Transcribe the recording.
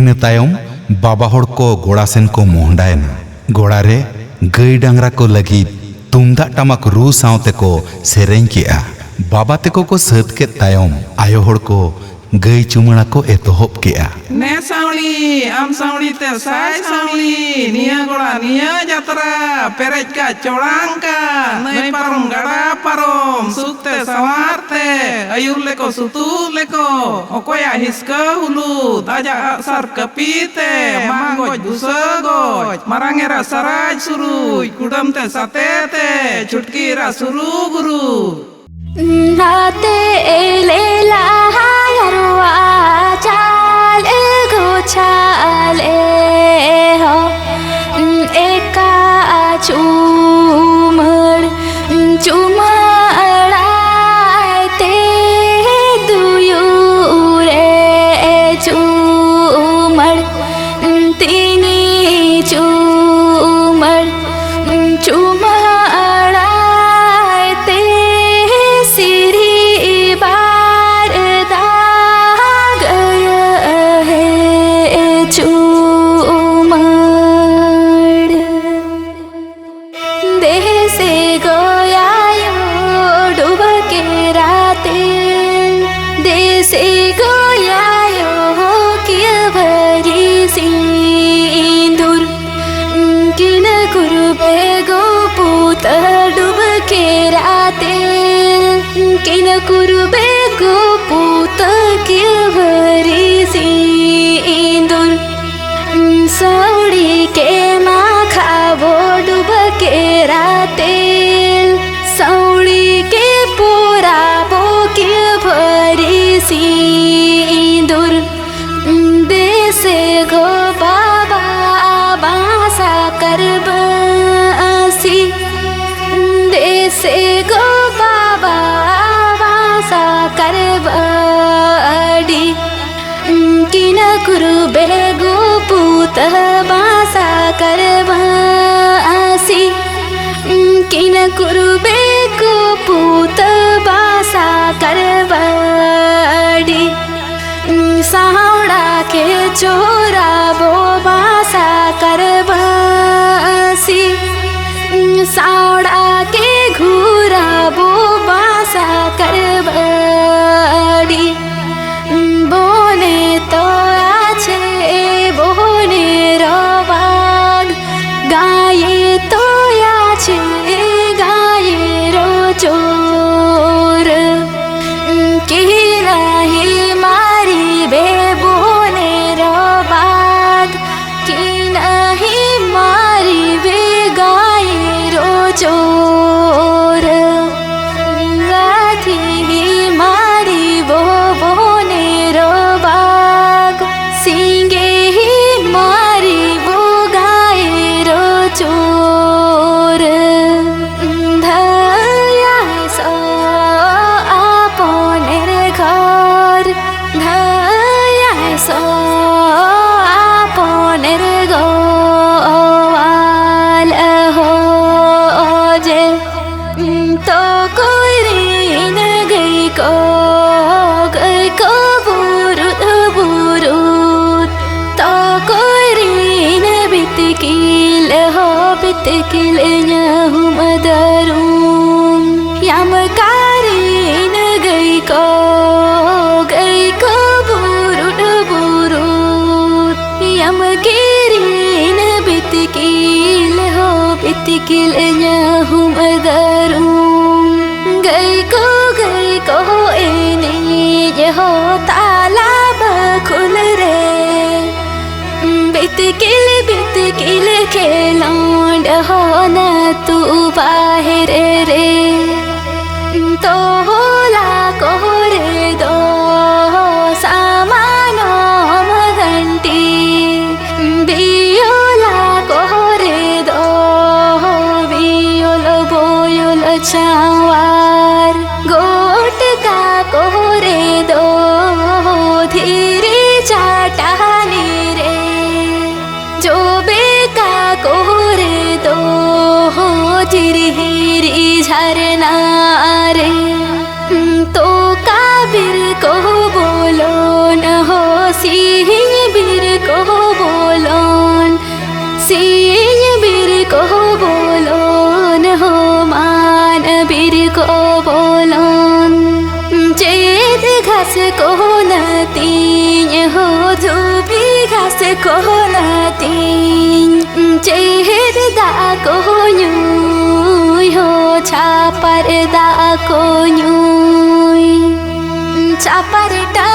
ᱤᱱᱟᱹ ᱛᱟᱭᱚᱢ ᱵᱟᱵᱟ ᱦᱚᱲ ᱠᱚ ᱜᱚᱲᱟ ᱥᱮᱱ ᱠᱚ ᱢᱚᱦᱰᱟᱭᱮᱱᱟ। ᱜᱚᱲᱟ ᱨᱮ ᱜᱟᱹᱭ ᱰᱟᱝᱨᱟ ᱠᱚ ᱞᱟᱹᱜᱤᱫ ᱛᱩᱢᱫᱟᱜ ᱴᱟᱢᱟᱠ ᱨᱩ ᱥᱟᱶᱛᱮ ᱠᱚ ᱥᱮᱨᱮᱧ ᱠᱮᱜᱼᱟ। ᱵᱟᱵᱟ ᱛᱮᱠᱚ ᱠᱚ ᱥᱟᱹᱛ ᱠᱮᱫ ᱛᱟᱭᱚᱢ ᱟᱭᱳ ᱦᱚᱲ ᱠᱚ ᱜᱟᱹᱭ ᱪᱩᱢᱟᱹᱲᱟ ᱠᱚ ᱮᱛᱚᱦᱚᱵ ᱠᱮᱜᱼᱟ। নে সাউলি আম সাউলিতে সাই সাউলি নিয়া গোড়া নিয়া যাত্রা পেরেজ কা চড়াঙ্কা নই পারম গাড়া পারম সুতে সাওয়ারতে আয়ুর লেকো সুতু লেকো অকয়া হিসকা হুলু দাজা সার কাপিতে মাঙ্গজ বুসগজ মারাঙ্গেরা সারাজ সুরুই কুড়ামতে সাতেতে ছুটকিরা সুরু গুরু नाते एलेला हरवा चाल गोछाले हो एका चुमड़ चुमड़ाते दुयुरे चुमड़ तीनी चुमड़ चुमड़ाते सिरी बार दाग है चुमड़ देह से गोयायो डूब के राते देह से गोयायो किया भरी सिंदूर किन कुरुबे गोपूत डूब के राते किन कुरुबे गोपूत किया भरी सिंदूर साउड़ी के माँ खाबो डूब के राते साउड़ी के पूरा बो किया भरी सिंदूर देसे गो बाबा बासा करबसी देसे गो बाबा बासा करबडी किन कुरुबे गो पूत बासा करबसी किन कुरुबे गो पूत बासा करबडी सावड़ा के चोरा बो बासा करबसी सावड़ा के घूरा बो बासा करबडी बोने तो आछे बोने रवाग गाये तो आछे गाये रो चोर की नहीं मारी बे बोने रवाग की नहीं मारी बे गाये रो चोर गाथी मारी बो बोने रवाग सिंगे ही मारी बो गाये रो चोर धया सो आपनेर घर धया सो आपनेर गोवाल हो जे तो कोई रीन गई को बुरुत बुरुत तो कोई रीन बितकिल हो बितकिल यहु मदरूम यमकारीन गई को बुरुत बुरुत यमकीरीन बितकिल हो बितकिल यहु मदरूम गई को एने यहो तालाब खुल रे बितकिल के लौंड हो न तू बाहर रे तो होला कोरे दो सामानो मगंटी बियोला कोरे दो बियोल बोयोल चावार गोट का कोरे दो धीरे चाटानी रे जो बेका कोरे दो धीरे हिरी झरना रे तो काबिर को बोलो न हो सिंह बीर को bolon Jed घास को नतीन हो धूपी घास को नतीन चेहर दा को न्यूय हो छापर दा को न्यूय छापर टा